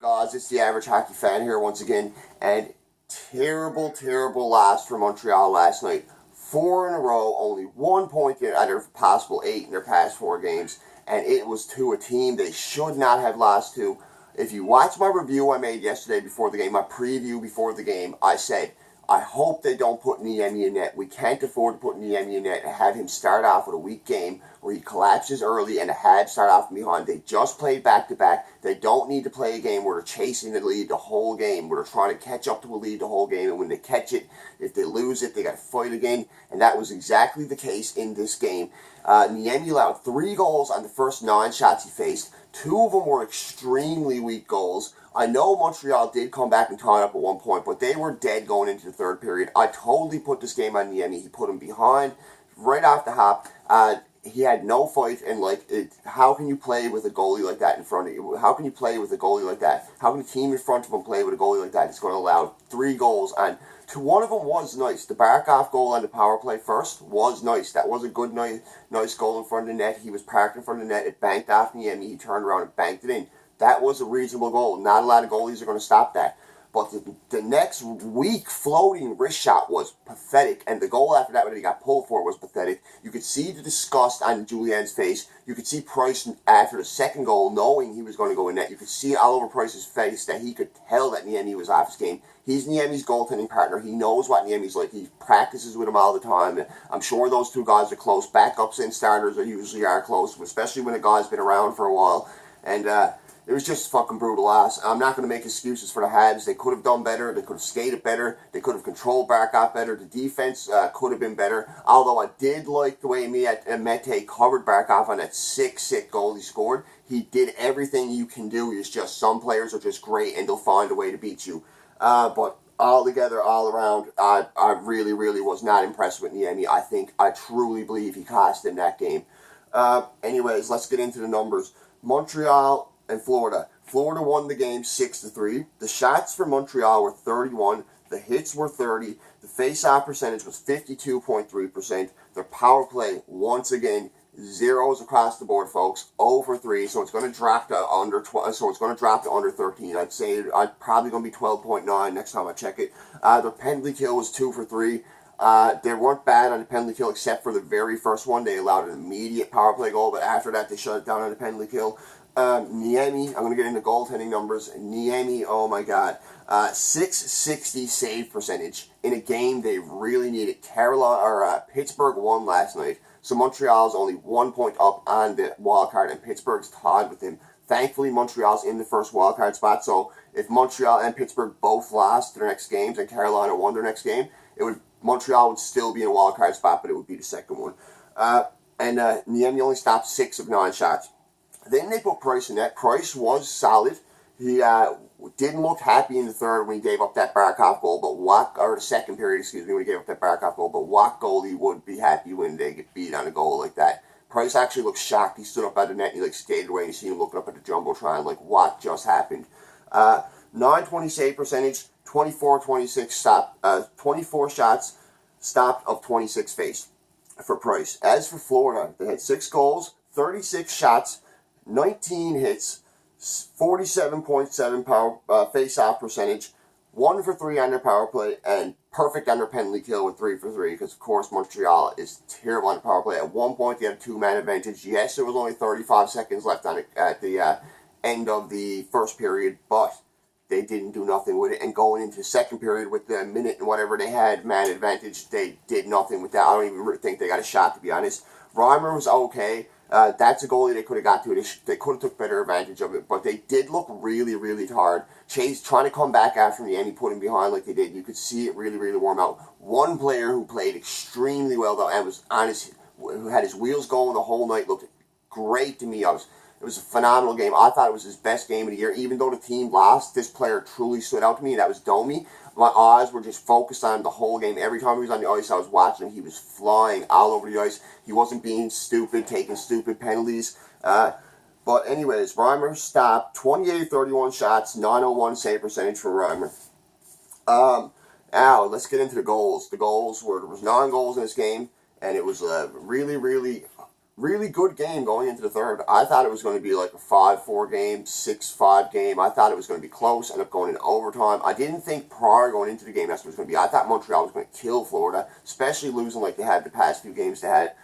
Guys, it's the average hockey fan here once again, and terrible, terrible loss for Montreal last night. Four in a row, only 1 point out of possible 8 in their past 4 games, and it was to a team they should not have lost to. If you watch my review I made yesterday before the game, my preview before the game, I said, I hope they don't put Niemi in net. We can't afford to put Niemi in net and have him start off with a weak game where he collapses early and the Habs start off from behind. They just played back-to-back. They don't need to play a game where they're chasing the lead the whole game, where they're trying to catch up to a lead the whole game, and when they catch it, if they lose it, they got to fight again, and that was exactly the case in this game. Niemi allowed 3 goals on the first 9 shots he faced. 2 of them were extremely weak goals. I know Montreal did come back and tie it up at one point, but they were dead going into the third period. I totally put this game on Niemi. He put him behind right off the hop. He had no fight, and how can you play with a goalie like that in front of you? How can you play with a goalie like that? How can a team in front of him play with a goalie like that? He's going to allow 3 goals, and one of them was nice. The Barkov goal on the power play first was nice. That was a good, nice goal in front of the net. He was parked in front of the net. It banked off Niemi. He turned around and banked it in. That was a reasonable goal. Not a lot of goalies are going to stop that. But the next weak floating wrist shot was pathetic, and the goal after that, when he got pulled for, was pathetic. You could see the disgust on Julien's face. You could see Price after the second goal, knowing he was going to go in net. You could see all over Price's face that he could tell that Niemi was off his game. He's Niemi's goaltending partner. He knows what Niemi's like. He practices with him all the time. I'm sure those two guys are close. Backups and starters usually are close, especially when a guy's been around for a while. And it was just a fucking brutal loss. I'm not going to make excuses for the Habs. They could have done better. They could have skated better. They could have controlled Barkov better. The defense could have been better. Although I did like the way Mete covered Barkov on that sick goal he scored. He did everything you can do. It's just some players are just great and they'll find a way to beat you. But all together, all around, I really, really was not impressed with Niemi. I truly believe he cost him that game. Anyways, let's get into the numbers. Montreal and Florida. Florida won the game 6-3. The shots for Montreal were 31. The hits were 30. The face-off percentage was 52.3%. Their power play, once again, zeros across the board, folks. 0 for 3. So it's going to drop to under 12. So it's going to drop to under 13. I'd say I'm probably going to be 12.9 next time I check it. Their penalty kill was 2 for 3. They weren't bad on the penalty kill except for the very first one. They allowed an immediate power play goal, but after that they shut it down on the penalty kill. Niemi, I'm going to get into goaltending numbers. Niemi, oh my god. 660 save percentage in a game they really needed. Pittsburgh won last night, so Montreal's only 1 point up on the wild card, and Pittsburgh's tied with him. Thankfully, Montreal's in the first wild card spot, so if Montreal and Pittsburgh both lost their next games and Carolina won their next game, Montreal would still be in a wild card spot, but it would be the second one. Niemi only stopped 6 of 9 shots. Then they put Price in net. Price was solid. He didn't look happy in the third when he gave up that Barkov goal, or the second period, when he gave up that Barkov goal, but what goalie would be happy when they get beat on a goal like that? Price actually looked shocked. He stood up by the net and he skated away, and you see him looking up at the Jumbotron what just happened? 920 save percentage, 24-26 stop, 24 shots stopped of 26 faced for Price. As for Florida, they had 6 goals, 36 shots, 19 hits, 47.7 face-off percentage, 1 for 3 on their power play, and perfect on their penalty kill with 3 for 3, because of course Montreal is terrible on the power play. At one point they had a 2-man advantage. Yes, there was only 35 seconds left on it at the end of the first period, but they didn't do nothing with it. And going into the second period with the minute and whatever they had man advantage, they did nothing with that. I don't even think they got a shot, to be honest. Reimer was okay. That's a goalie they could have got to. They could have took better advantage of it, but they did look really, really hard. Chase trying to come back after the end, he put him behind like they did. You could see it really, really warm out. One player who played extremely well though, and was honest, who had his wheels going the whole night, looked great to me. It was a phenomenal game. I thought it was his best game of the year. Even though the team lost, this player truly stood out to me. That was Domi. My eyes were just focused on him the whole game. Every time he was on the ice, I was watching him. He was flying all over the ice. He wasn't being stupid, taking stupid penalties. But anyways, Reimer stopped 28-31 shots, 901 save percentage for Reimer. Now, let's get into the goals. There was 9 goals in this game, and it was really, really really good game going into the third. I thought it was going to be like a 5-4 game, 6-5 game. I thought it was going to be close, ended up going in overtime. I didn't think prior going into the game that's what it was going to be. I thought Montreal was going to kill Florida, especially losing like they had the past few games they had.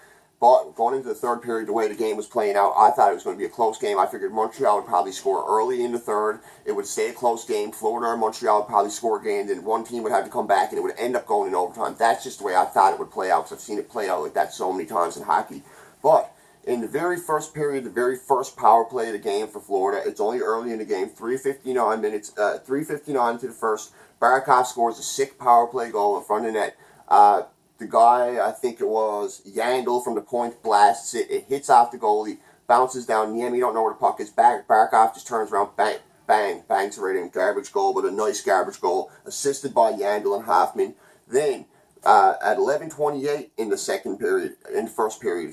But going into the third period, the way the game was playing out, I thought it was going to be a close game. I figured Montreal would probably score early in the third. It would stay a close game. Florida or Montreal would probably score a game. Then one team would have to come back, and it would end up going in overtime. That's just the way I thought it would play out, because I've seen it play out like that so many times in hockey. But in the very first period, the very first power play of the game for Florida, it's only early in the game, 3:59 minutes, 3:59 to the first. Barakov scores a sick power play goal in front of the net. The guy, I think it was Yandel from the point, blasts it. It hits off the goalie, bounces down. Niemi don't know where the puck is. Barakov just turns around, bang, bang, bangs it right in. Garbage goal, but a nice garbage goal, assisted by Yandel and Hoffman. Then, at 11:28 in the first period,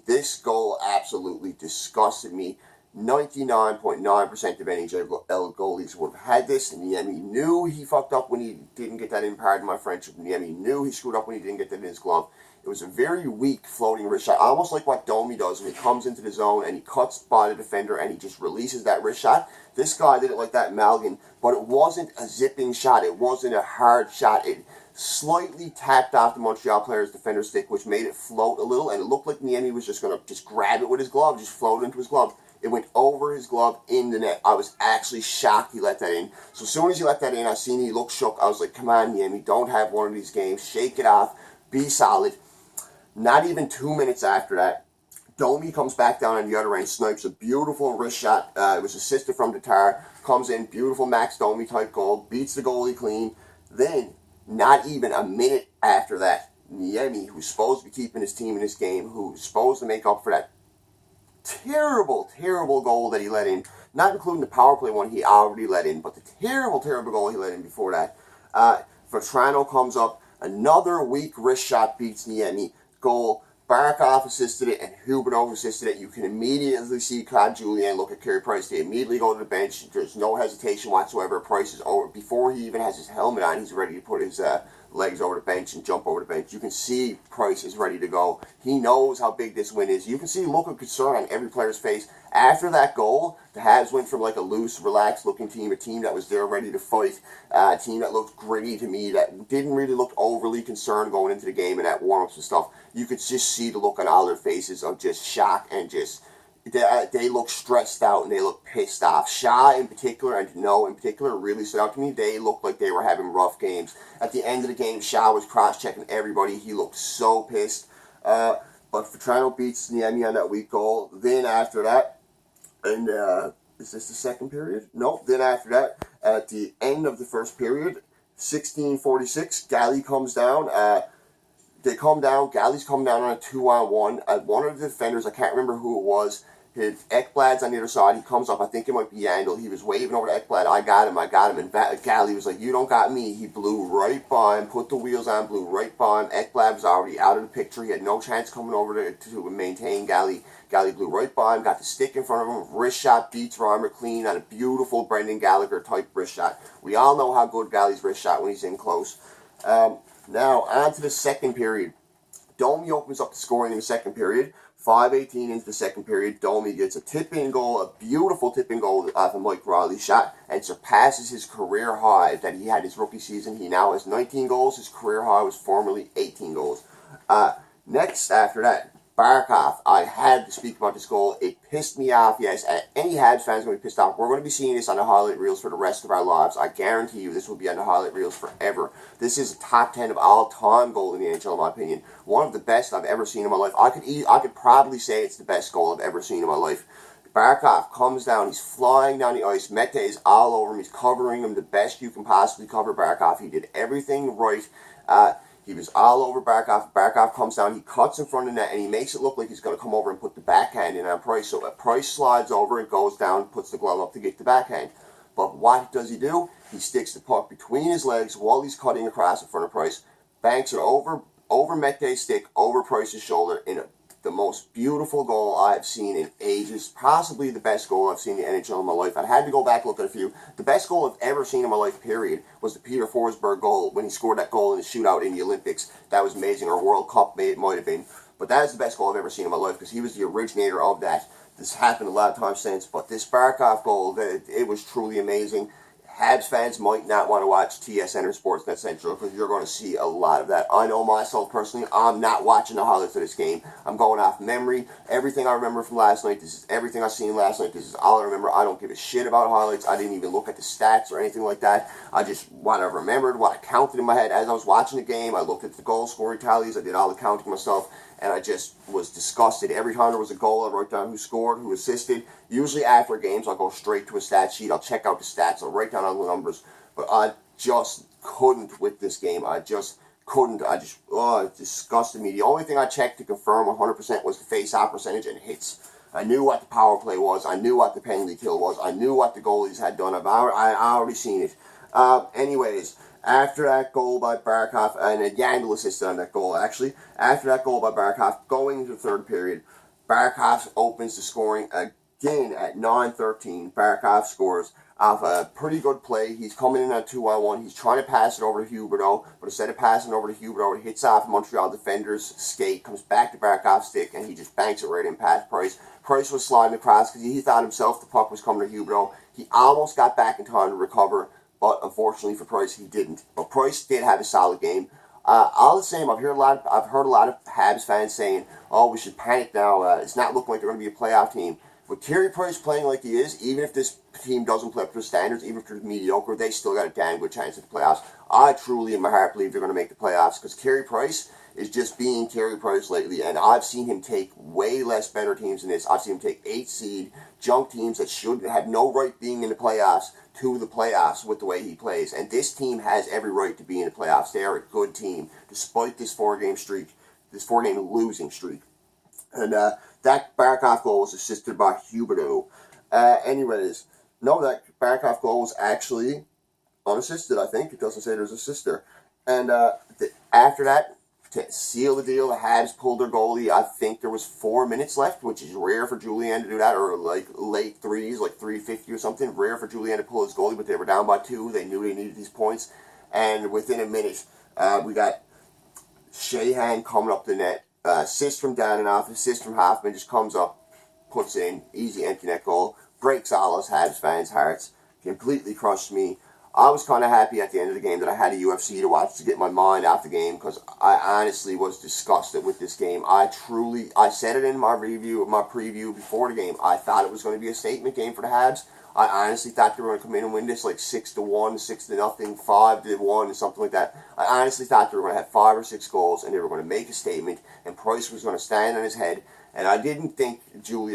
this goal absolutely disgusted me. 99.9% of NHL goalies would have had this, and Niemi knew he fucked up when he didn't get that in. Pardon my French. Niemi knew he screwed up when he didn't get that in his glove. It was a very weak floating wrist shot, almost like what Domi does when he comes into the zone and he cuts by the defender and he just releases that wrist shot. This guy did it like that, Malgin, but it wasn't a zipping shot. It wasn't a hard shot. It slightly tapped off the Montreal player's defender stick, which made it float a little, and it looked like Niemi was just going to just grab it with his glove, just float into his glove. It went over his glove in the net. I was actually shocked he let that in. So as soon as he let that in, I seen he looked shook. I was like, come on, Niemi, don't have one of these games. Shake it off. Be solid. Not even 2 minutes after that, Domi comes back down on the other end, snipes a beautiful wrist shot. It was assisted from Tatar. Comes in, beautiful Max Domi type goal. Beats the goalie clean. Then, not even a minute after that, Niemi, who's supposed to be keeping his team in this game, who's supposed to make up for that terrible, terrible goal that he let in, not including the power play one he already let in, but the terrible, terrible goal he let in before that. Vetrano comes up, another weak wrist shot beats Niemi. Goal. Barakov assisted it and Huberdeau assisted it. You can immediately see Claude Julien look at Carey Price. They immediately go to the bench. There's no hesitation whatsoever. Price is over. Before he even has his helmet on, he's ready to put his legs over the bench and jump over the bench. You can see Price is ready to go. He knows how big this win is. You can see the look of concern on every player's face. After that goal, the Habs went from like a loose, relaxed-looking team, a team that was there ready to fight, a team that looked gritty to me, that didn't really look overly concerned going into the game and at warm-ups and stuff. You could just see the look on all their faces of just shock and just, they look stressed out and they look pissed off. Shaw in particular, and Deneau in particular, really stood out to me. They looked like they were having rough games. At the end of the game, Shaw was cross-checking everybody. He looked so pissed. But Vetrano beats Niemi on that weak goal. Then after that, and is this the second period? Nope. Then after that, at the end of the first period, 16:46, Galley comes down. They come down. Galley's come down on a 2-on-1. One of the defenders, I can't remember who it was, his Ekblad's on the other side. He comes up. I think it might be Yandel. He was waving over to Ekblad. I got him. And Galley was like, you don't got me. He blew right by him, put the wheels on, blew right by him. Ekblad was already out of the picture. He had no chance coming over to maintain Galley. Galley blew right by him, got the stick in front of him. Wrist shot beats Reimer clean on a beautiful Brendan Gallagher type wrist shot. We all know how good Galley's wrist shot when he's in close. Now, on to the second period. Domi opens up the scoring in the second period. 5:18 into the second period, Domi gets a tip-in goal, a beautiful tip-in goal off a Mike Riley shot, and surpasses his career high that he had his rookie season. He now has 19 goals. His career high was formerly 18 goals. Next, after that, Barkov. I had to speak about this goal. It pissed me off. Yes, any Habs fans are going to be pissed off. We're going to be seeing this on the highlight reels for the rest of our lives. I guarantee you this will be on the highlight reels forever. This is a top 10 of all-time goal in the NHL, in my opinion. One of the best I've ever seen in my life. I could probably say it's the best goal I've ever seen in my life. Barkov comes down. He's flying down the ice. Mete is all over him. He's covering him the best you can possibly cover Barkov. He did everything right. He was all over Barkov. Barkov comes down, he cuts in front of the net, and he makes it look like he's going to come over and put the backhand in on Price. So Price slides over and goes down, puts the glove up to get the backhand. But what does he do? He sticks the puck between his legs while he's cutting across in front of Price, banks it over Mete's stick, over Price's shoulder, in the most beautiful goal I've seen in ages. Possibly the best goal I've seen in the NHL in my life. I had to go back and look at a few. The best goal I've ever seen in my life, period, was the Peter Forsberg goal when he scored that goal in the shootout in the Olympics. That was amazing. Or World Cup, it might have been. But that is the best goal I've ever seen in my life because he was the originator of that. This happened a lot of times since, but this Barkov goal, it was truly amazing. Habs fans might not want to watch TSN or Sportsnet Central because you're going to see a lot of that. I know myself personally, I'm not watching the highlights of this game. I'm going off memory. Everything I remember from last night, this is everything I seen last night. This is all I remember. I don't give a shit about highlights. I didn't even look at the stats or anything like that. I just, what I remembered, what I counted in my head as I was watching the game. I looked at the goal scoring tallies. I did all the counting myself. And I just was disgusted. Every time there was a goal, I wrote down who scored, who assisted. Usually after games, I'll go straight to a stat sheet. I'll check out the stats. I'll write down all the numbers. But I just couldn't with this game. I just couldn't. It disgusted me. The only thing I checked to confirm 100% was the face-off percentage and hits. I knew what the power play was. I knew what the penalty kill was. I knew what the goalies had done. I already seen it. Anyways, after that goal by Barkov, and Yandel assisted on that goal actually, after that goal by Barkov, going into the third period, Barkov opens the scoring again at 9:13. Barkov scores off a pretty good play. He's coming in at 2-on-1. He's trying to pass it over to Huberdeau, but instead of passing over to Huberdeau, it hits off Montreal defender's skate, comes back to Barkov's stick, and he just banks it right in past Price. Price was sliding across because he thought himself the puck was coming to Huberdeau. He almost got back in time to recover, but unfortunately for Price, he didn't. But Price did have a solid game. All the same, I've heard a lot of Habs fans saying, "Oh, we should panic now. It's not looking like they're going to be a playoff team." With Carey Price playing like he is, even if this team doesn't play up to the standards, even if they're mediocre, they still got a damn good chance at the playoffs. I truly, in my heart, believe they're going to make the playoffs because Carey Price is just being Carey Price lately, and I've seen him take way less better teams than this. I've seen him take 8 seed junk teams that should have no right being in the playoffs to the playoffs with the way he plays. And this team has every right to be in the playoffs. They are a good team, despite this 4-game streak, this 4-game losing streak. And that Barkov goal was assisted by Huberdeau. Anyways, no, that Barkov goal was actually unassisted, I think. It doesn't say there's a sister. And after that, to seal the deal, the Habs pulled their goalie. I think there was 4 minutes left, which is rare for Julien to do that, or like late threes, like 3:50 or something. Rare for Julien to pull his goalie, but they were down by 2. They knew they needed these points. And within a minute, we got Shahan coming up the net. Assist from Dananoff, assist from Hoffman, just comes up, puts in, easy empty net goal, breaks all us Habs fans' hearts, completely crushed me. I was kind of happy at the end of the game that I had a UFC to watch to get my mind off the game because I honestly was disgusted with this game. I said it in my preview before the game. I thought it was going to be a statement game for the Habs. I honestly thought they were going to come in and win this like 6-1, 6-0, 5-1, and something like that. I honestly thought they were going to have 5 or 6 goals and they were going to make a statement and Price was going to stand on his head. And I didn't think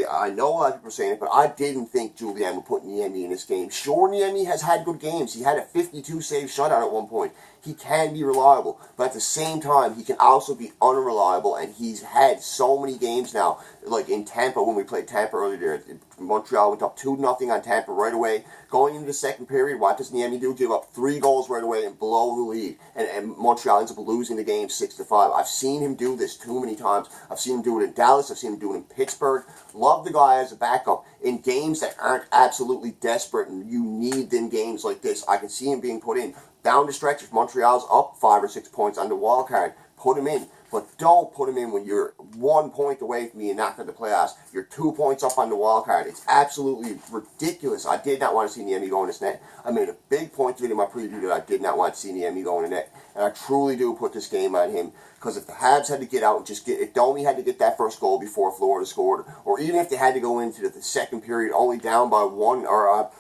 I know a lot of people are saying it, but I didn't think Julien would put Niemi in this game. Sure, Niemi has had good games. He had a 52-save shutout at one point. He can be reliable, but at the same time, he can also be unreliable, and he's had so many games now. Like in Tampa, when we played Tampa earlier, Montreal went up 2-0 on Tampa right away. Going into the second period, what does Niemi do? Give up 3 goals right away and blow the lead. And Montreal ends up losing the game 6-5. I've seen him do this too many times. I've seen him do it in Dallas. I've seen him do it in Pittsburgh. Love the guy as a backup. In games that aren't absolutely desperate and you need them games like this, I can see him being put in. Down the stretch, if Montreal's up 5 or 6 points on the wild card, put him in. But don't put him in when you're 1 point away from being knocked out of the playoffs. You're 2 points up on the wild card. It's absolutely ridiculous. I did not want to see Niemi go in this net. I made a big point of it in my preview that I did not want to see Niemi go in the net. And I truly do put this game on him. Because if the Habs had to get out and if Domi had to get that first goal before Florida scored, or even if they had to go into the second period only down by 1, or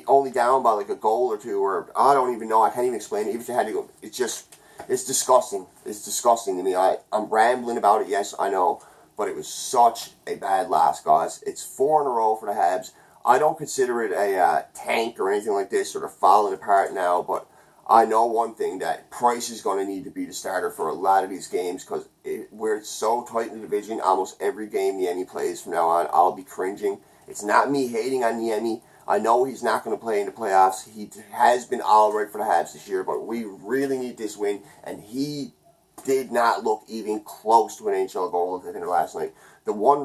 only down by like a goal or 2, or I don't even know, I can't even explain it. Even if they had to go, it's disgusting. It's disgusting to me. I'm rambling about it, yes, I know, but it was such a bad loss, guys. It's 4 in a row for the Habs. I don't consider it a tank or anything like this, sort of falling apart now, but I know one thing, that Price is going to need to be the starter for a lot of these games because we're so tight in the division. Almost every game Niemi plays from now on, I'll be cringing. It's not me hating on Niemi. I know he's not going to play in the playoffs. He has been all right for the Habs this year, but we really need this win, and he did not look even close to an NHL goal at the end of last night. The one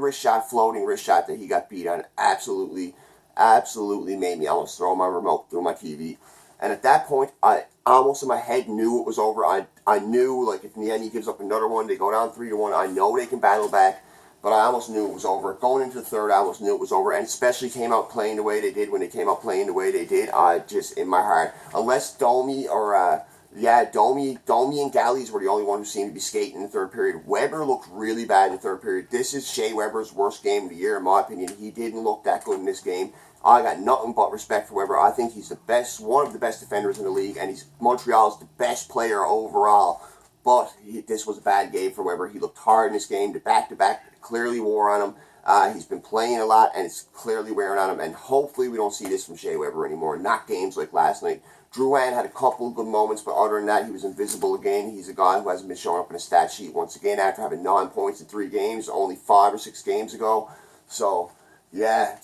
floating wrist shot that he got beat on absolutely made me almost throw my remote through my TV. And at that point, I almost in my head knew it was over. I knew, like, if in the end he gives up another one, they go down 3-1, I know they can battle back. But I almost knew it was over. Going into the third, I almost knew it was over. And especially came out playing the way they did when they came out playing the way they did. I just, in my heart, unless Domi or, Domi and Gallies were the only one who seemed to be skating in the third period. Weber looked really bad in the third period. This is Shea Weber's worst game of the year, in my opinion. He didn't look that good in this game. I got nothing but respect for Weber. I think he's the best, one of the best defenders in the league, and he's Montreal's the best player overall. But this was a bad game for Weber. He looked hard in this game. The back-to-back clearly wore on him. He's been playing a lot, and it's clearly wearing on him. And hopefully we don't see this from Shea Weber anymore. Not games like last night. Drouin had a couple of good moments, but other than that, he was invisible again. He's a guy who hasn't been showing up in a stat sheet once again after having 9 points in 3 games, only 5 or 6 games ago. So, yeah,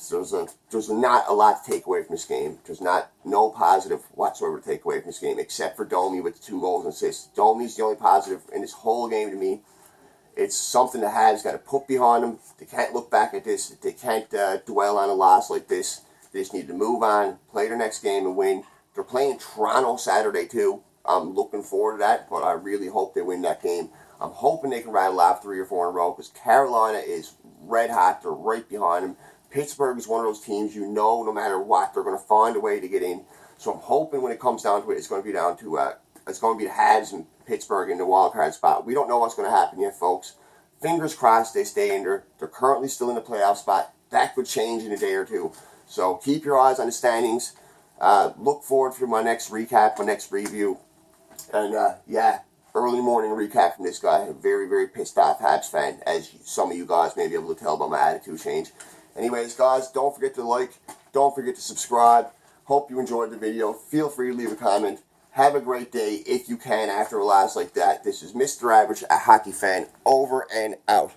there's not a lot to take away from this game. There's no positive whatsoever to take away from this game, except for Domi with the 2 goals and assists. Domi's the only positive in this whole game to me. It's something the Habs got to put behind them. They can't look back at this. They can't dwell on a loss like this. They just need to move on, play their next game, and win. They're playing Toronto Saturday, too. I'm looking forward to that, but I really hope they win that game. I'm hoping they can rattle off 3 or 4 in a row, because Carolina is red hot. They're right behind them. Pittsburgh is one of those teams no matter what, they're going to find a way to get in. So I'm hoping when it comes down to it, it's going to be the Habs and Pittsburgh in the wild card spot. We don't know what's going to happen yet, folks. Fingers crossed they stay in there. They're currently still in the playoff spot. That could change in a day or two. So keep your eyes on the standings. Look forward to my next recap, my next review. And, early morning recap from this guy. A very, very pissed off Habs fan, as some of you guys may be able to tell by my attitude change. Anyways, guys, don't forget to like. Don't forget to subscribe. Hope you enjoyed the video. Feel free to leave a comment. Have a great day if you can after a loss like that. This is Mr. Average, a hockey fan, over and out.